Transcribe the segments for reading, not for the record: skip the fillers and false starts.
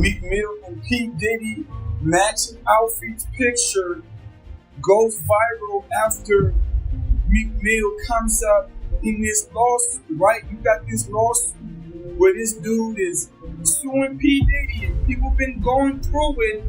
Meek Mill and P. Diddy matching outfits picture goes viral after Meek Mill comes up in this lawsuit, right? You got this lawsuit where this dude is suing P. Diddy and people been going through it.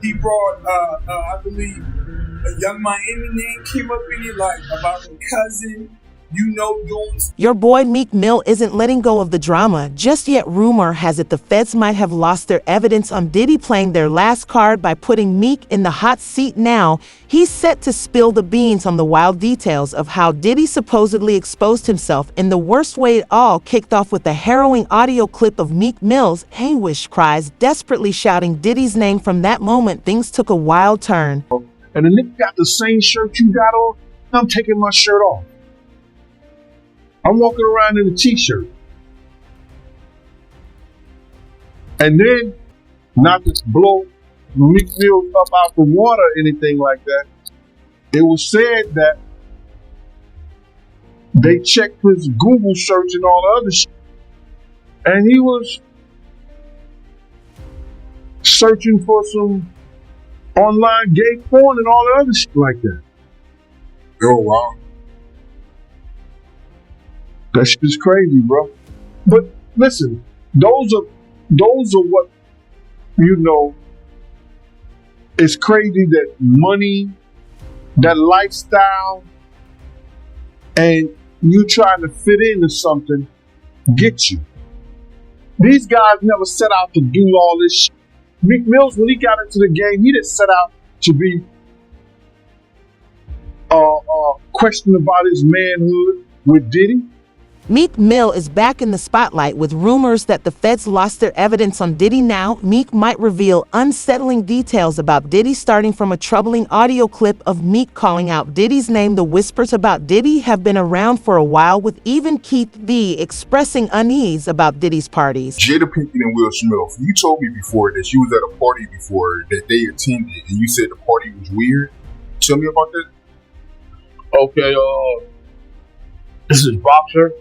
He brought, I believe, a Young Miami name came up in it, like about a cousin. Doing. Your boy Meek Mill isn't letting go of the drama just yet. Rumor has it the feds might have lost their evidence on Diddy playing their last card by putting Meek in the hot seat now. He's set to spill the beans on the wild details of how Diddy supposedly exposed himself in the worst way. It all kicked off with a harrowing audio clip of Meek Mill's anguish cries, desperately shouting Diddy's name. From that moment, things took a wild turn. And the nigga got the same shirt you got on. I'm taking my shirt off. I'm walking around in a t-shirt. And then, not to blow Meek Mill up out the water or anything like that, it was said that they checked his Google search and all the other shit. And he was searching for some online gay porn and all the other shit like that. Oh, wow. That shit is crazy, bro. But listen, those are what, it's crazy that money, that lifestyle, and you trying to fit into something get you. These guys never set out to do all this shit. Meek Mills, when he got into the game, he didn't set out to be questioned about his manhood with Diddy. Meek Mill is back in the spotlight with rumors that the feds lost their evidence on Diddy. Now, Meek might reveal unsettling details about Diddy, starting from a troubling audio clip of Meek calling out Diddy's name. The whispers about Diddy have been around for a while, with even Keith V expressing unease about Diddy's parties. Jada Pinkett and Will Smith, you told me before that you was at a party before that they attended, and you said the party was weird. Tell me about that. Okay, this is Boxer.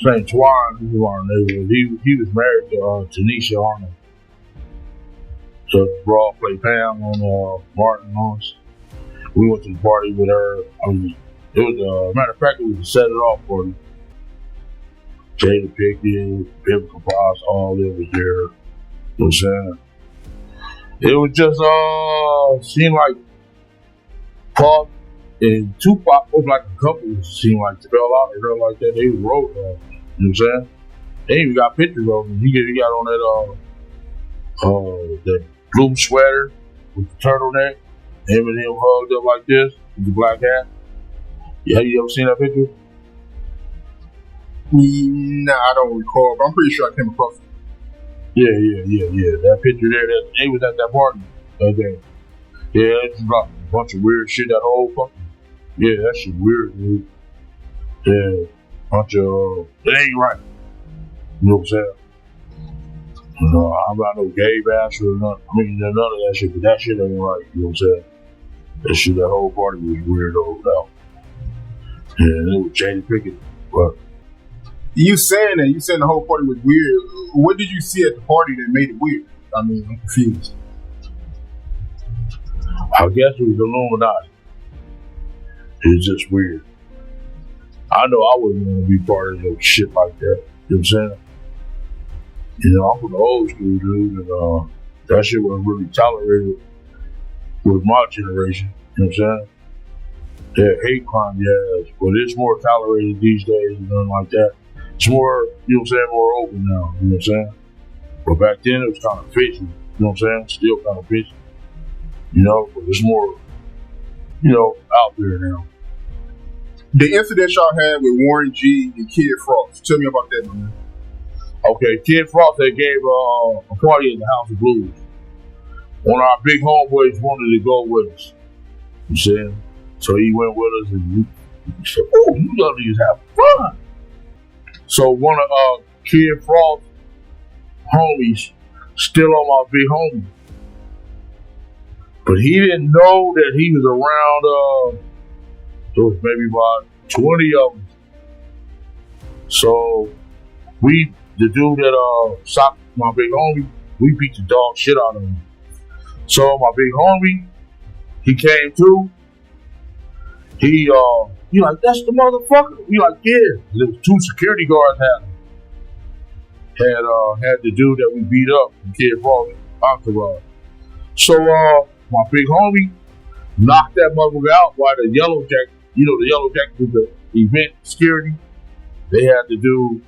St. Twan, he was married to Tanisha Arnold. So Raw played Pam on Martin Lawrence. We went to the party with her. Matter of fact, it was a set it off party. Jada Pinkett, Biblical Boss, all of them was there. You know what I'm saying? It was just seemed like Pac and Tupac was like a couple. It seemed like they fell out of her like that. They wrote you know what I'm saying? They even got pictures of him. He got on that blue sweater with the turtleneck. Him and him hugged up like this with the black hat. Yeah, you ever seen that picture? Nah, I don't recall, but I'm pretty sure I came across it. Yeah. That picture there, they was at that party that day. Yeah, it's about a bunch of weird shit. That whole fucking, yeah, that shit weird, dude. Yeah, bunch of, it ain't right. You know what I'm saying? I'm not no gay bastard or nothing. I mean, none of that shit, but that shit ain't right. You know what I'm saying? That whole party was weird though. Yeah, it was Jada Pinkett, but. You saying the whole party was weird. What did you see at the party that made it weird? I mean, I'm confused. I guess it was Illuminati. It's just weird. I know I wouldn't want to be part of no shit like that. You know what I'm saying? I'm from the old school, dude, and that shit wasn't really tolerated with my generation. You know what I'm saying? That hate crime, yes, but it's more tolerated these days and nothing like that. It's more, you know what I'm saying, more open now, you know what I'm saying? But back then it was kind of fishy, you know what I'm saying? Still kind of fishy, but it's more, out there now. The incident y'all had with Warren G and Kid Frost, tell me about that, man. Okay, Kid Frost, they gave a party at the House of Blues. One of our big homeboys wanted to go with us, you see? So he went with us and we said, "Oh, you ladies have fun." So one of Kid Frost's homies still on my big homie. But he didn't know that he was around, there was maybe about 20 of them. So the dude that socked my big homie, We beat the dog shit out of him. So my big homie, he came through. He like, that's the motherfucker. We like, yeah. There was 2 security guards had the dude that we beat up from Kid Frost entourage. So my big homie knocked that motherfucker out while the Yellow Jacket, the Yellow Jacket was the event security. They had to do.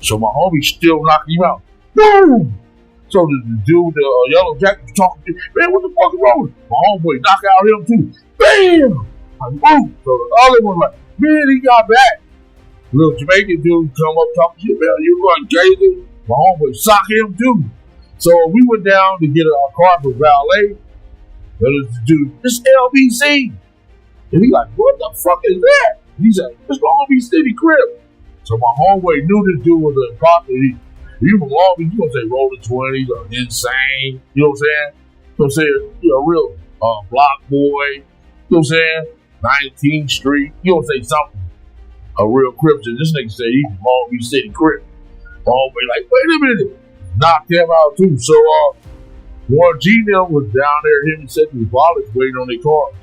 So my homie still knocked him out. Boom! So the dude, the Yellow Jacket was talking to me, man, what the fuck is wrong? My homeboy knocked out him too. Bam! I moved. So the other one like, man, he got back. Little Jamaican dude come up talking shit, man, you going crazy? My homeboy socked him too. So we went down to get a car for valet. And the dude, this LBC. And he like, what the fuck is that? He said, it's the Long Beach City crib. So my homeboy knew this dude was an imposter. You from Long Beach, you gonna say rolling 20s or insane. You know what I'm saying? You know what I'm saying? You're a real block boy. You know what I'm saying? 19th Street. You don't say something. A real crib. So this nigga said he from Long Beach City crib. My homeboy like, wait a minute. Knocked him out too. So Warren G them was down there, him and Cedric Wallace waiting on their cars.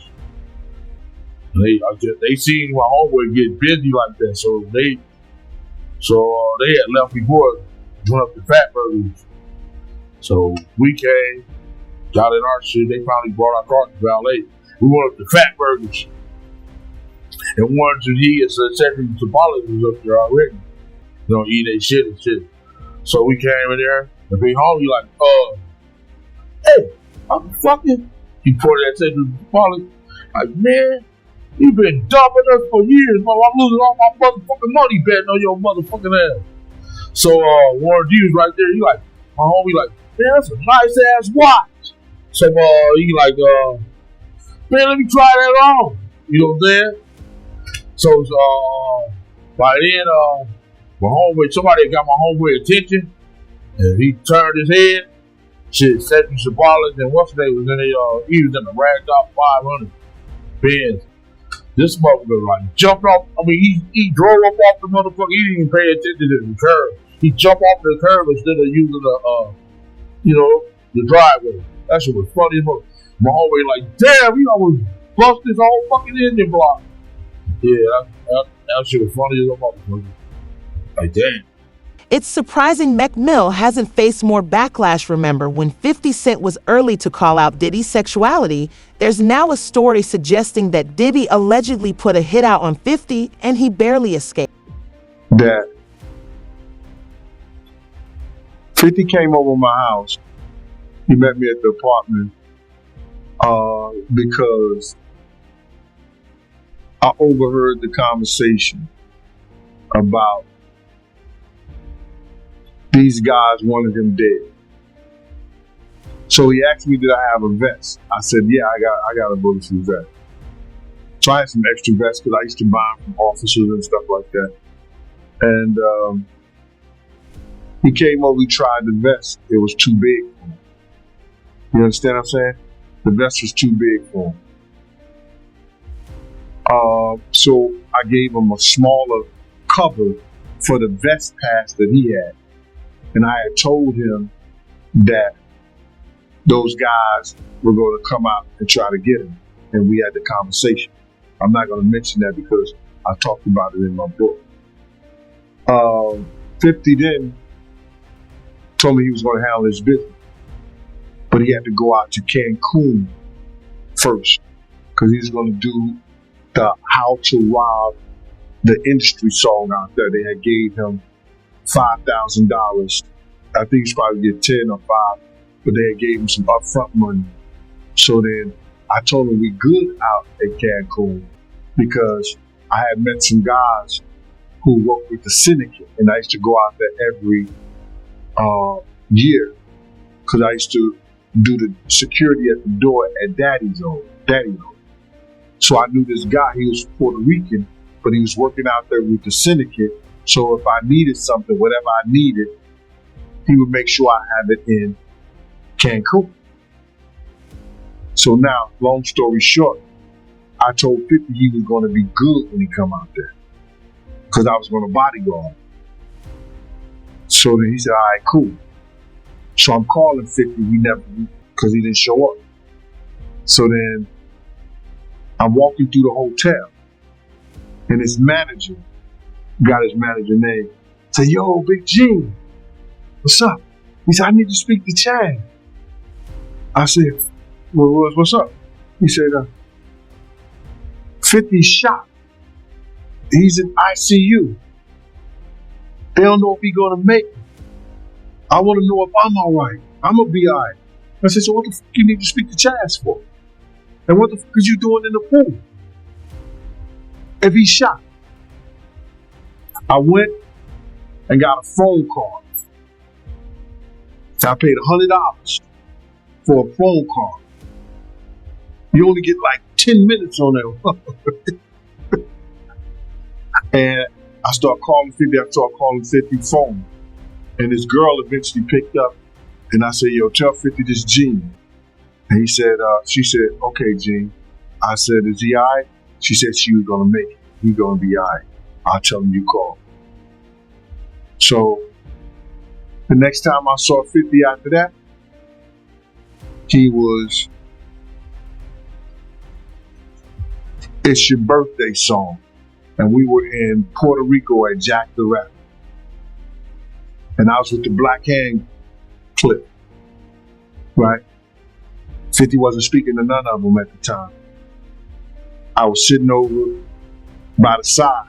They seen my homeboy get busy like that, so they had left before, went up to Fat Burgers. So we came, got in our shit. They finally brought our car to valet. We went up to Fat Burgers, and Warren G and Cedric Wallace was up there already, eating their shit and shit. So we came in there, and big homie like, hey, I'm fucking. He pointed at Cedric Wallace, like, man, you been dumping us for years, bro. I'm losing all my motherfucking money betting on your motherfucking ass. So Warren G was right there. He like, my homie like, man, that's a nice ass watch. So he like, man, let me try that on. You know what I'm saying? So by then, my homeboy, somebody got my homeboy attention, and he turned his head. Shit, Cedric Wallace and what's his name was in the he was in the Rag Top 500 Benz. This motherfucker like jumped off. I mean, he drove up off the motherfucker. He didn't even pay attention to the curve. He jumped off the curve instead of using the driveway. That shit was funny. My homeboy like, damn, he almost bust his whole fucking engine block. Yeah, that shit was funny as a motherfucker. Like, damn. It's surprising Meek Mill hasn't faced more backlash. Remember, when 50 Cent was early to call out Diddy's sexuality, there's now a story suggesting that Diddy allegedly put a hit out on 50 and he barely escaped. That 50 came over my house. He met me at the apartment because I overheard the conversation about these guys wanted him dead. So he asked me, did I have a vest? I said, yeah, I got a bulletproof vest. So I had some extra vests because I used to buy them from officers and stuff like that. And he came over, he tried the vest. It was too big for him. You understand what I'm saying? The vest was too big for him. So I gave him a smaller cover for the vest pass that he had. And I had told him that those guys were going to come out and try to get him. And we had the conversation. I'm not going to mention that because I talked about it in my book. 50 then told me he was going to handle his business. But he had to go out to Cancun first because he was going to do the How to Rob the Industry song out there. They had gave him $5,000. I think he's probably get 10 or 5, but they had gave him some upfront money. So then I told him we good out at Cancun because I had met some guys who worked with the syndicate, and I used to go out there every year because I used to do the security at the door at Daddy's home. So I knew this guy. He was Puerto Rican, but he was working out there with the syndicate. So if I needed something, whatever I needed, he would make sure I have it in Cancun. So now, long story short, I told 50 he was going to be good when he come out there because I was going to bodyguard. So then he said, all right, cool. So I'm calling 50. He never, because he didn't show up. So then I'm walking through the hotel, and his manager got his manager name. Say, yo, Big G, what's up? He said, I need to speak to Chad. I said, well, what's up? He said, 50's shot. He's in ICU. They don't know if he's gonna make it. I want to know if I'm all right. I'm gonna be all right. I said, so what the fuck you need to speak to Chaz for? And what the fuck is you doing in the pool? If he's shot. I went and got a phone call. I paid $100 for a phone call. You only get like 10 minutes on that. And I start calling 50. I start calling 50 phone. And this girl eventually picked up. And I said, yo, tell 50 this Gene. And he said, she said, okay, Gene. I said, is he all right? She said she was going to make it. He's going to be all right. I'll tell him you called. So the next time I saw 50 after that, he was, It's Your Birthday song. And we were in Puerto Rico at Jack the Rapper. And I was with the Black Hand clip, right? 50 wasn't speaking to none of them at the time. I was sitting over by the side.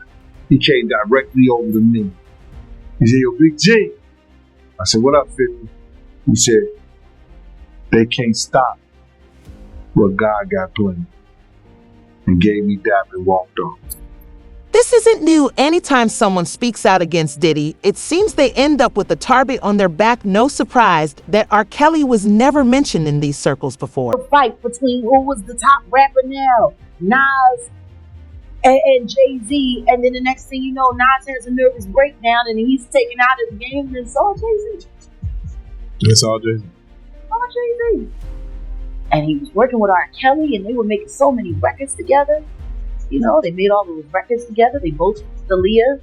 He came directly over to me. He said, yo, Big G. I said, what up, 50? He said, they can't stop what God got planned. And gave me dap and walked off. This isn't new. Anytime someone speaks out against Diddy, it seems they end up with a target on their back. No surprise that R. Kelly was never mentioned in these circles before. A fight between who was the top rapper now, Nas and Jay-Z, and then the next thing you know, Nas has a nervous breakdown and he's taken out of the game, and it's all Jay-Z. It's all Jay-Z. All Jay-Z. And he was working with R. Kelly, and they were making so many records together. You know, they made all those records together. They both Aaliyah.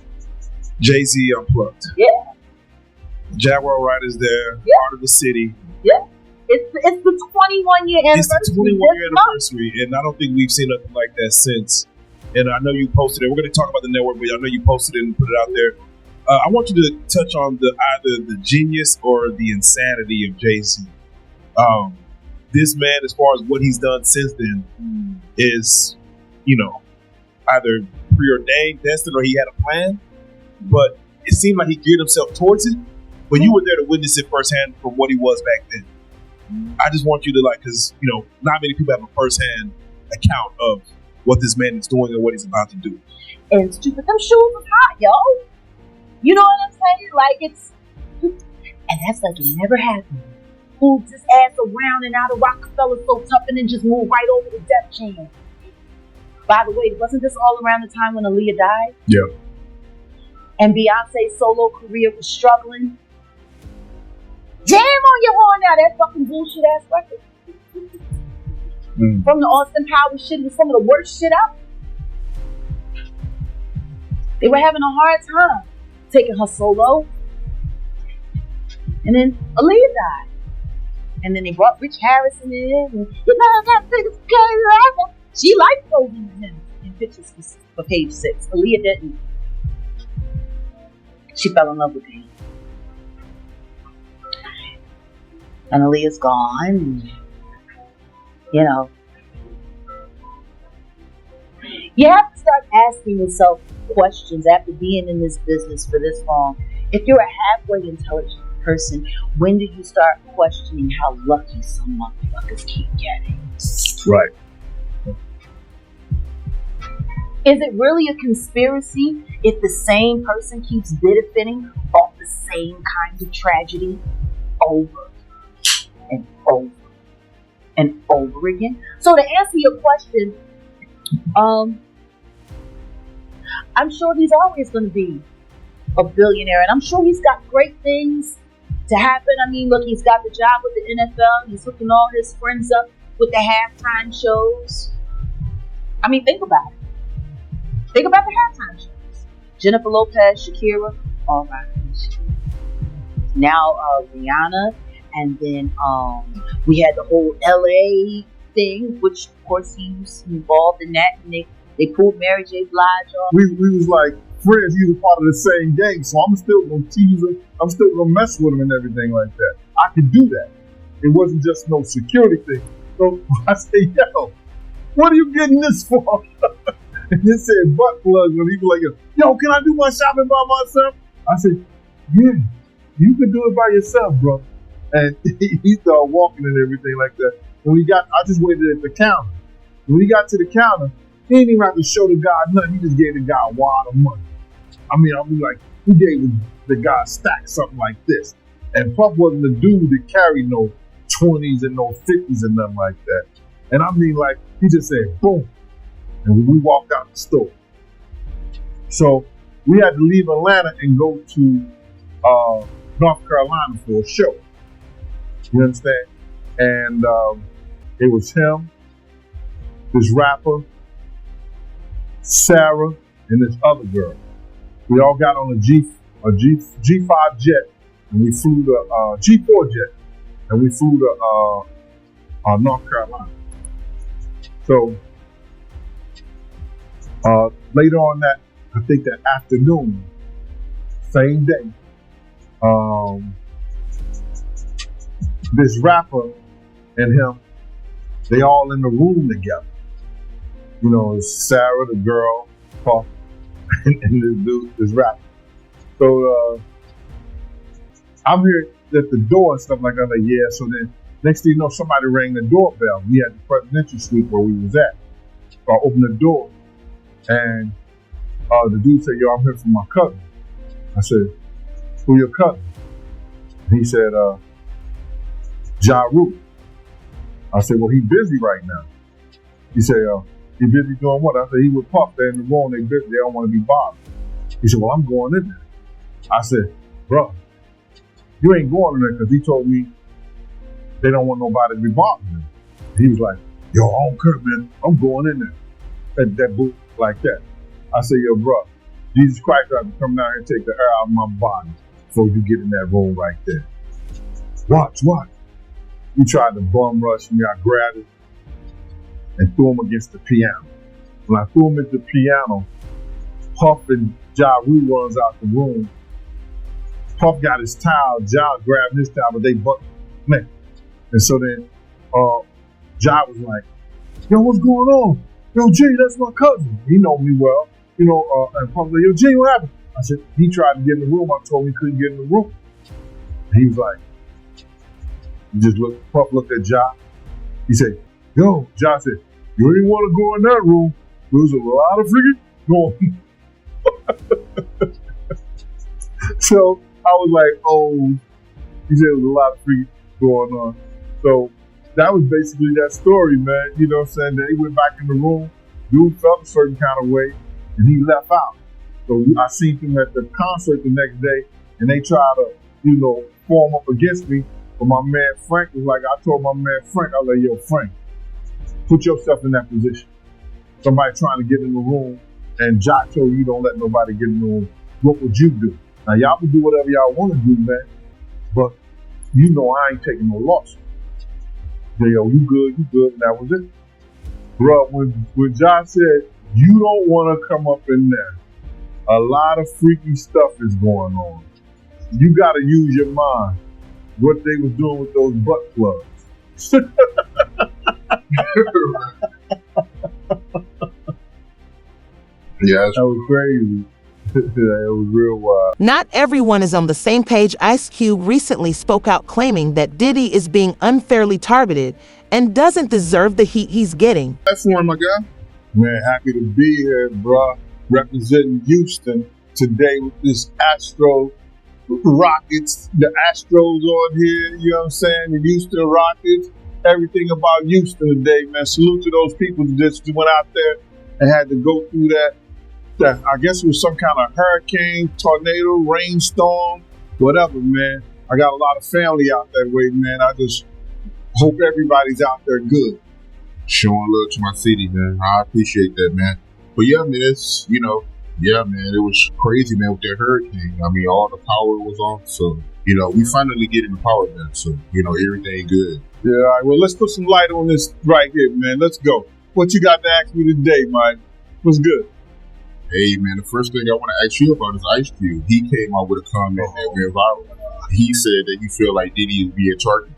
Jay-Z Unplugged. Yeah. Jaguar Riders there, Yeah. Part of the City. Yeah. It's the 21-year anniversary. It's the 21-year anniversary, and I don't think we've seen nothing like that since. And I know you posted it. We're going to talk about the network, but I know you posted it and put it out there. I want you to touch on either the genius or the insanity of Jay-Z. This man, as far as what he's done since then, is, you know, either preordained, destined, or he had a plan. But it seemed like he geared himself towards it. But you were there to witness it firsthand from what he was back then. I just want you to, because, you know, not many people have a firsthand account of what this man is doing and what he's about to do. And stupid, them shoes was hot, yo. You know what I'm saying? And that's like it never happened. Moved his ass around and out of Rockefeller so tough, and then just moved right over to Def Jam. By the way, wasn't this all around the time when Aaliyah died? Yeah. And Beyonce's solo career was struggling? Jam on your horn now, that fucking bullshit ass record. From the Austin Powers shit was some of the worst shit out. They were having a hard time taking her solo. And then Aaliyah died. And then they brought Rich Harrison in. And you know that thing's crazy. She liked posing with him in pictures for Page 6. Aaliyah didn't. She fell in love with him. And Aaliyah's gone. And, you know. You have to start asking yourself questions after being in this business for this long. If you're a halfway intelligent person, when do you start questioning how lucky some motherfuckers keep getting? Right. Is it really a conspiracy if the same person keeps benefiting off the same kind of tragedy over and over and over again? So to answer your question, I'm sure he's always going to be a billionaire, and I'm sure he's got great things to happen. I mean, look, he's got the job with the NFL. He's hooking all his friends up with the halftime shows. I mean, think about it. Think about the halftime shows. Jennifer Lopez, Shakira, all right. Now Rihanna, And then we had the whole LA thing, which of course he was involved in that, and they pulled Mary J. Blige off. We was like friends. He was part of the same gang, so I'm still gonna tease him. I'm still gonna mess with him and everything like that. I could do that. It wasn't just no security thing. So I say, yo, what are you getting this for? And it said butt plug when he was like, yo, can I do my shopping by myself? I said, yeah, you can do it by yourself, bro. And he started walking and everything like that. I just waited at the counter. When we got to the counter, he didn't even have to show the guy nothing. He just gave the guy a wad of money. I mean, like, he gave the guy a stack, something like this. And Puff wasn't the dude that carried no 20s and no 50s and nothing like that. And I mean, like, he just said, boom. And we walked out the store. So we had to leave Atlanta and go to North Carolina for a show. You understand? And it was him, this rapper, Sarah, and this other girl. We all got on a G5 jet, and we flew to G4 jet, and we flew to North Carolina. So later on that afternoon, same day, this rapper and him, they all in the room together. You know, it's Sarah, the girl, Puff, and this dude, this rapper. So I'm here at the door and stuff like that. I'm like, yeah. So then next thing you know, somebody rang the doorbell. We had the presidential suite where we was at. So I opened the door, and the dude said, yo, I'm here for my cousin. I said, who your cousin? And he said, Ja Rule. I said, well, he busy right now. He said, he busy doing what? I said, he with Puff. They're in the room, they busy, they don't want to be bothered. He said, well, I'm going in there. I said, bro, you ain't going in there because he told me they don't want nobody to be bothering him. He was like, yo, I don't care, man. I'm going in there. That booth like that. I said, yo, bro, Jesus Christ had to come down here and take the air out of my body before you get in that room right there. Watch. He tried to bum rush me. I grabbed it and threw him against the piano. When I threw him at the piano, Puff and Ja Rule runs out the room. Puff got his towel, Ja grabbed his towel, but they butt naked. And so then Ja was like, yo, what's going on? Yo, G, that's my cousin. He know me well. You know, and Puff was like, yo, G, what happened? I said, he tried to get in the room. I told him he couldn't get in the room. And he was like, Puff looked at Ja. He said, yo, Ja said, you didn't want to go in that room. There was a lot of freaking going. So I was like, oh, he said there was a lot of freaking going on. So that was basically that story, man. You know what I'm saying? They went back in the room. Dude felt a certain kind of way, and he left out. So I seen him at the concert the next day, and they tried to, you know, form up against me. But my man Frank was like, I told my man Frank, I was like, yo, Frank, put yourself in that position. Somebody trying to get in the room, and Ja told you don't let nobody get in the room. What would you do? Now, y'all can do whatever y'all want to do, man. But you know I ain't taking no loss. Yo, you good, and that was it. Bro, when Ja said, you don't want to come up in there, a lot of freaky stuff is going on. You got to use your mind. What they was doing with those butt plugs. Yeah, that was crazy. It was real wild. Not everyone is on the same page. Ice Cube recently spoke out claiming that Diddy is being unfairly targeted and doesn't deserve the heat he's getting. That's for my guy. Man, happy to be here, bro. Representing Houston today with this Astro Rockets. The Astros on here, you know what I'm saying? The Houston Rockets. Everything about Houston today, man. Salute to those people that just went out there and had to go through that I guess it was some kind of hurricane, tornado, rainstorm, whatever, man. I got a lot of family out that way, man. I just hope everybody's out there good. Showing love to my city, man. I appreciate that, man. But yeah, man, it was crazy, man, with that hurricane. I mean, all the power was off, so we finally getting the power back, so everything good. Yeah, all right. Well, let's put some light on this right here, man. Let's go. What you got to ask me today, Mike? What's good? Hey, man, the first thing I want to ask you about is Ice Cube. He came out with a comment that went viral. He said that he feel like Diddy is being targeted.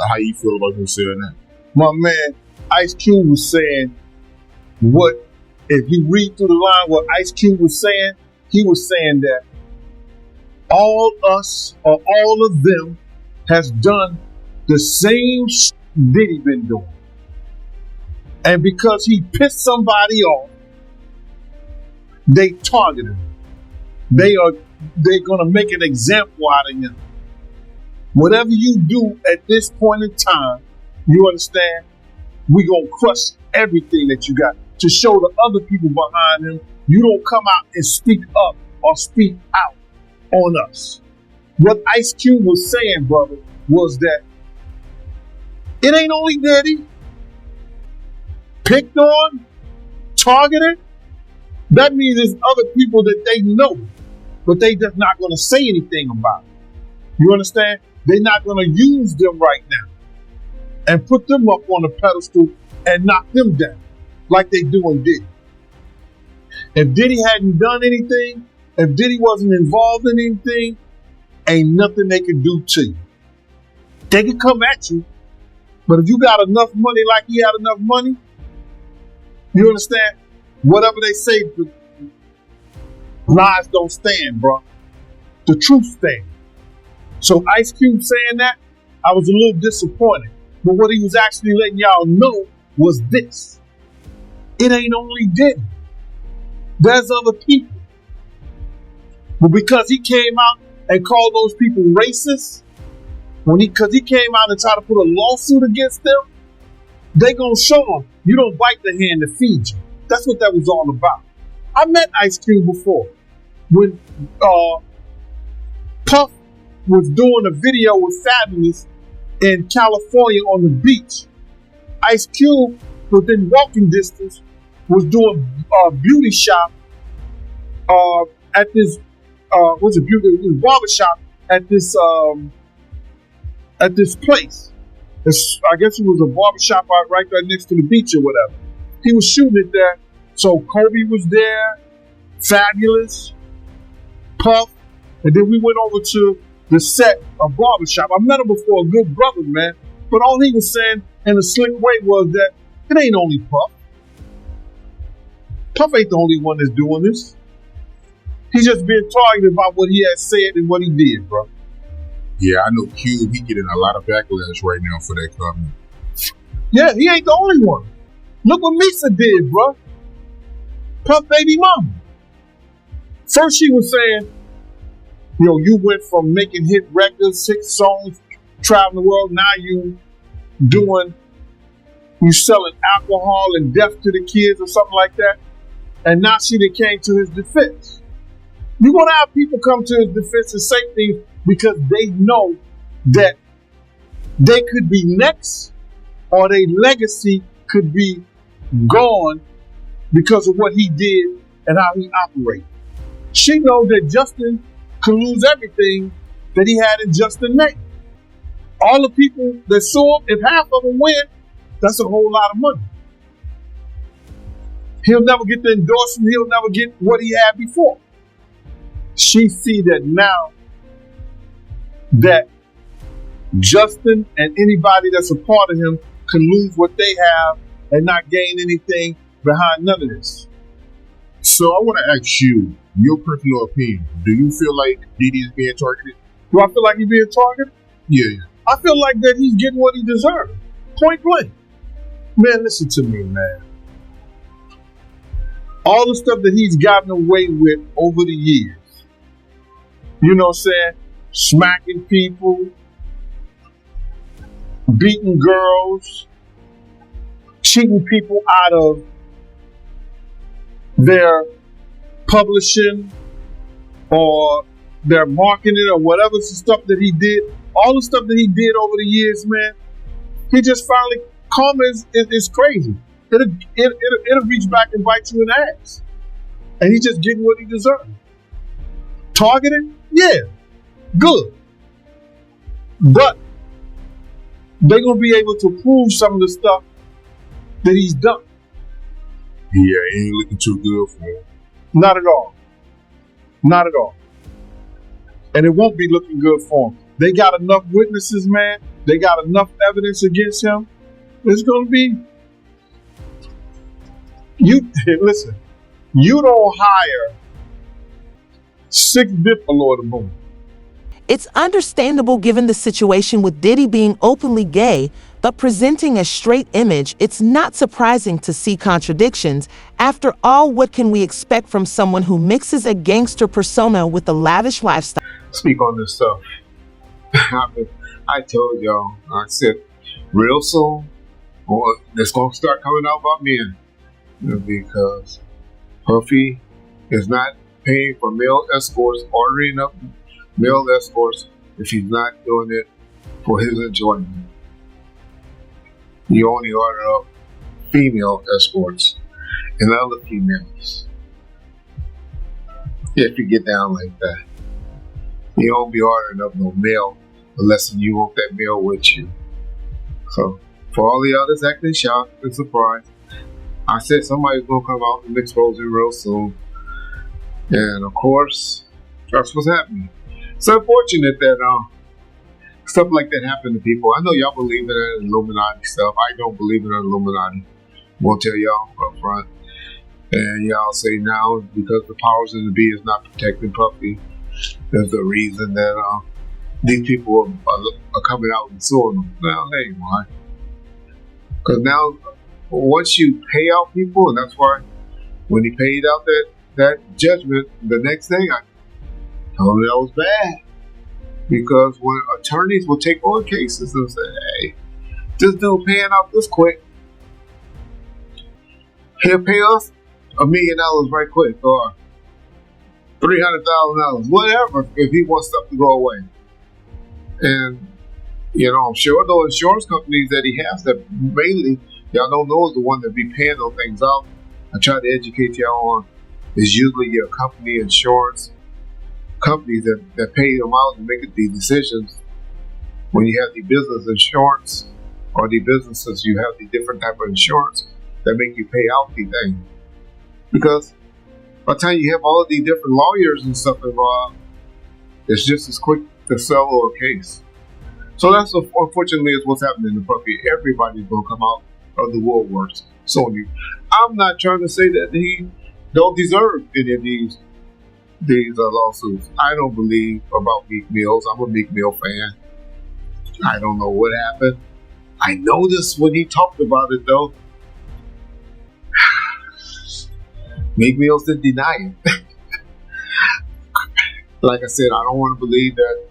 How you feel about him saying that? My man, Ice Cube was saying what, if you read through the line what Ice Cube was saying, he was saying that all us or all of them has done the same Diddy been doing. And because he pissed somebody off, they targeted him. They're gonna make an example out of him. Whatever you do at this point in time, you understand, we gonna crush everything that you got to show the other people behind him. You don't come out and speak up or speak out on us. What Ice Cube was saying, brother, was that it ain't only Diddy picked on, targeted. That means there's other people that they know, but they just not going to say anything about it. You understand? They're not going to use them right now and put them up on a pedestal and knock them down like they do in Diddy. If Diddy hadn't done anything, if Diddy wasn't involved in anything, ain't nothing they can do to you. They can come at you, but if you got enough money like he had enough money, you understand? Whatever they say, the lies don't stand, bro. The truth stands. So Ice Cube saying that, I was a little disappointed. But what he was actually letting y'all know was this. It ain't only Diddy. There's other people. But because he came out and called those people racist, because he came out and tried to put a lawsuit against them, they gonna show him you don't bite the hand that feeds you. That's what that was all about. I met Ice Cube before when Puff was doing a video with Fabulous in California on the beach. Ice Cube, within walking distance, was doing a beauty shop at this barbershop at this place. I guess it was a barbershop out right there next to the beach or whatever. He was shooting it there. So Kobe was there, Fabulous, Puff, and then we went over to the set of barbershop. I met him before, a good brother, man. But all he was saying in a slick way was that it ain't only Puff. Puff ain't the only one that's doing this. He's just being targeted by what he has said and what he did, bro. Yeah, I know Cube, he getting a lot of backlash right now for that comment. Yeah, he ain't the only one. Look what Misa did, bro. Puff baby mama. First she was saying, you went from making hit records, 6 songs, traveling the world, now you selling alcohol and death to the kids or something like that. And now she done came to his defense. You're going to have people come to his defense and say things because they know that they could be next or their legacy could be gone because of what he did and how he operated. She knows that Justin could lose everything that he had in Justin name. All the people that saw him, if half of them win, that's a whole lot of money. He'll never get the endorsement. He'll never get what he had before. She see that now that Justin and anybody that's a part of him can lose what they have and not gain anything behind none of this. So I want to ask you, your personal opinion. Do you feel like Diddy is being targeted? Do I feel like he's being targeted? Yeah. I feel like that he's getting what he deserves. Point blank. Man, listen to me, man. All the stuff that he's gotten away with over the years. You know what I'm saying? Smacking people, beating girls, cheating people out of their publishing or their marketing or whatever stuff that he did. All the stuff that he did over the years, man, he just finally, karma is crazy. It'll reach back and bite you in the ass. And he's just getting what he deserves. Targeted? Yeah. Good. But they're gonna be able to prove some of the stuff that he's done. Yeah, it ain't looking too good for him. Not at all. Not at all. And it won't be looking good for him. They got enough witnesses, man. They got enough evidence against him. It's gonna be. Listen. You don't hire 6 bit below the moon. It's understandable given the situation with Diddy being openly gay, but presenting a straight image, it's not surprising to see contradictions. After all, what can we expect from someone who mixes a gangster persona with a lavish lifestyle? Speak on this stuff. I told y'all, I said, real soon, it's going to start coming out about men. Because Puffy is not paying for male escorts, ordering up male escorts if he's not doing it for his enjoyment. You only order up female escorts and other females. If you get down like that. You don't be ordering up no male unless you want that male with you. So, for all the others acting shocked and surprised, I said somebody's gonna come out and expose it real soon. And of course, that's what's happening. It's unfortunate that stuff like that happened to people. I know y'all believe in that Illuminati stuff. I don't believe in the Illuminati. I'm gonna tell y'all up front. And y'all say now because the powers in the be is not protecting Puffy, there's the reason that these people are coming out and suing them. Well, hey, why? Because now, once you pay out people, and that's why when he paid out that judgment, the next thing I told him that was bad. Because when attorneys will take on cases and say, hey, this dude paying out this quick, he'll pay us $1 million right quick, or $300,000, whatever, if he wants stuff to go away. And, I'm sure those insurance companies that he has that mainly, y'all don't know is the one that be paying those things out. I try to educate y'all on is usually your company insurance companies that pay them out and make these decisions. When you have the business insurance or the businesses, you have the different type of insurance that make you pay out the thing. Because by the time you have all of these different lawyers and stuff involved, it's just as quick to settle a case. So that's unfortunately is what's happening in Puffy. Everybody's gonna come out of the woodworks. So I'm not trying to say that he don't deserve any of these lawsuits. I don't believe about Meek Mills. I'm a Meek Mill fan. I don't know what happened. I noticed when he talked about it though. Meek Mills didn't deny it. Like I said, I don't want to believe that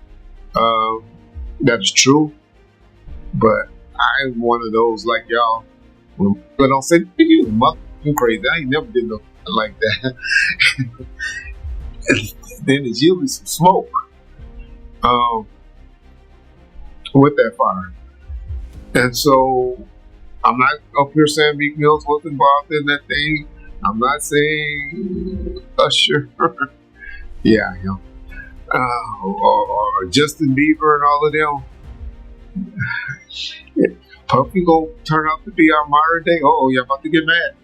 that is true, but I'm one of those like y'all. When people don't say you motherfucking crazy, I ain't never did nothing like that. Then it's usually some smoke with that fire, and so I'm not up here saying Meek Mills was involved in that thing. I'm not saying Usher, yeah, or Justin Bieber and all of them. Puffy gonna turn out to be our modern day. Oh, you're about to get mad.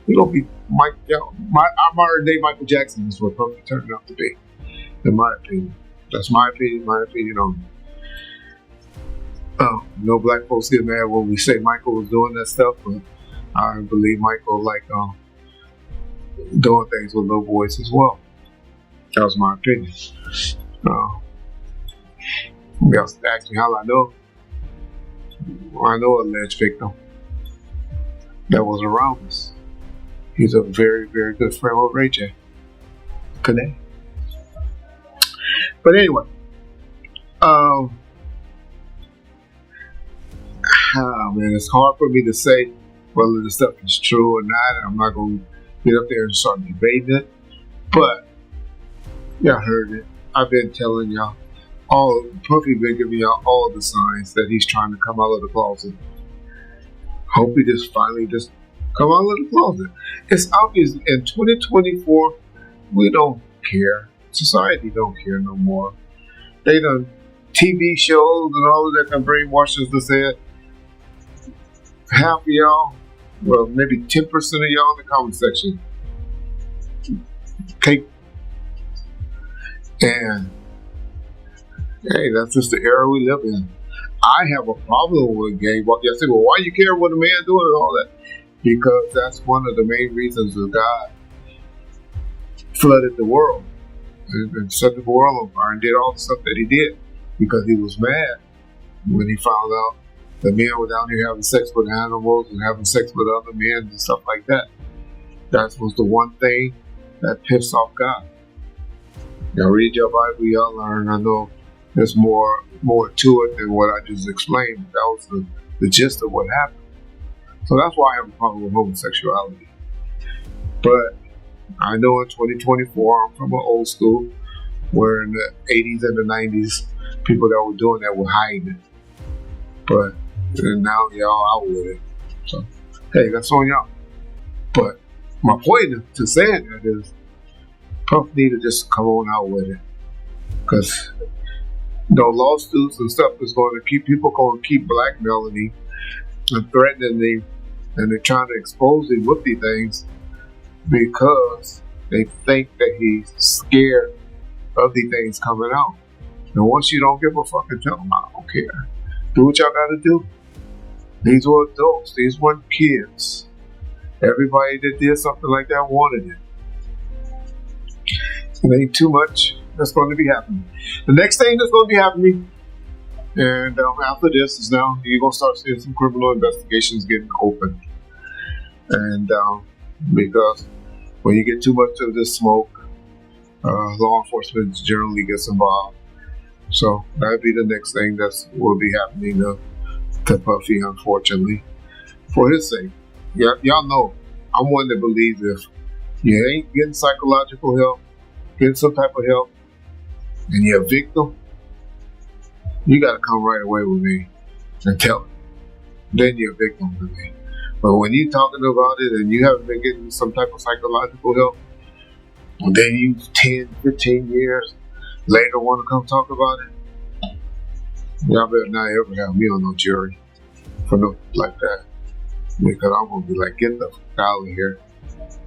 He gonna be our modern day Michael Jackson is what Puffy turned out to be, in my opinion. That's my opinion. My opinion on it. No black folks get mad when we say Michael was doing that stuff, but I believe Michael doing things with little boys as well. That was my opinion. You asked me how I know. I know a alleged victim that was around us. He's a very, very good friend with Ray J. Connect. But anyway, man, it's hard for me to say whether the stuff is true or not. I'm not going to get up there and start debating it. But y'all heard it. I've been telling y'all. Puffy been giving y'all all the signs that he's trying to come out of the closet. Hope he just finally come out of the closet. It's obvious in 2024, we don't care. Society don't care no more. They done TV shows and all of that can brainwash us to say half of y'all, well, maybe 10% of y'all in the comment section. Okay. And hey, that's just the era we live in. I have a problem with gay. Well, you say, well, why you care what a man doing and all that? Because that's one of the main reasons that God flooded the world and set the world on fire and did all the stuff that he did because he was mad when he found out the men were down here having sex with animals and having sex with other men and stuff like that. That was the one thing that pissed off God. Now read your Bible, y'all learn. I know there's more to it than what I just explained. That was the gist of what happened. So that's why I have a problem with homosexuality. But I know in 2024, I'm from an old school, where in the 80s and the 90s, people that were doing that were hiding it. But now y'all out with it. So, hey, that's on y'all. But my point to saying that is, Puff need to just come on out with it. Because lawsuits and stuff is going to keep people blackmailing him and threatening him, and they're trying to expose him with these things because they think that he's scared of these things coming out. And once you don't give a fuck and tell them, I don't care. Do what y'all got to do. These were adults. These weren't kids. Everybody that did something like that wanted it. It ain't too much that's going to be happening. The next thing that's going to be happening, and after this, is now you're going to start seeing some criminal investigations getting open. And because when you get too much of this smoke, law enforcement generally gets involved. So that'd be the next thing that will be happening to Puffy, unfortunately, for his sake. Y'all know I'm one that believes if you ain't getting psychological help, getting some type of help, and you're a victim, you got to come right away with me and tell it. Then you're a victim to me. But when you're talking about it and you haven't been getting some type of psychological help, and then you 10, 15 years later want to come talk about it, y'all better not ever have me on no jury for no like that. Because I'm going to be like, get the fuck out of here.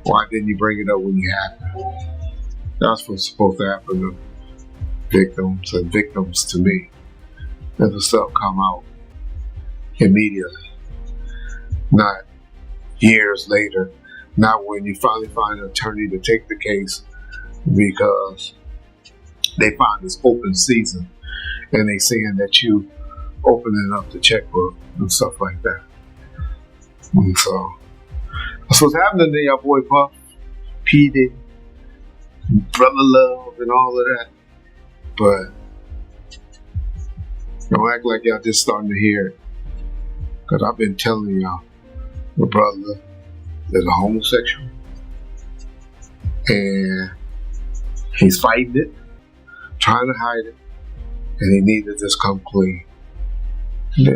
Why didn't you bring it up when you happened? That's what's supposed to happen to victims and victims to me. If the stuff come out immediately, not years later, not when you finally find an attorney to take the case because they find this open season and they saying that you opening up the checkbook and stuff like that. And so that's what's happening to your boy Puff, P. Diddy, Brother Love, and all of that. But don't act like y'all just starting to hear it. Because I've been telling y'all, my brother is a homosexual. And he's fighting it, trying to hide it, and he needs to just come clean. Yeah.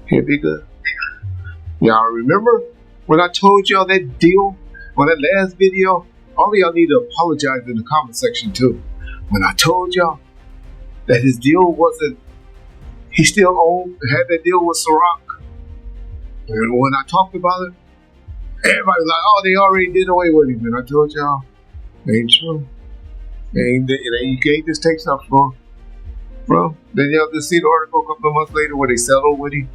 He'll be good. Y'all remember when I told y'all that deal on that last video? All of y'all need to apologize in the comment section too. When I told y'all that his deal wasn't, he still had that deal with Ciroc. And when I talked about it, everybody was like, oh, they already did away with him. And I told y'all, it ain't true. You can't just take stuff from him. Bro, then y'all just see the article a couple of months later where they settled with him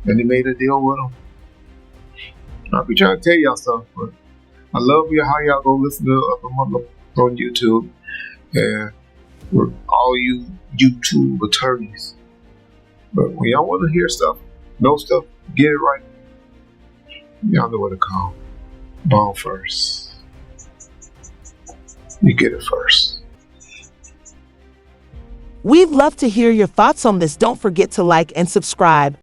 and they made a deal with him. I'll be trying to tell y'all stuff, but I love how y'all go listen to on YouTube and all you YouTube attorneys. But when y'all want to hear stuff, know stuff, get it right, y'all know what to call. Ball first. You get it first. We'd love to hear your thoughts on this. Don't forget to like and subscribe.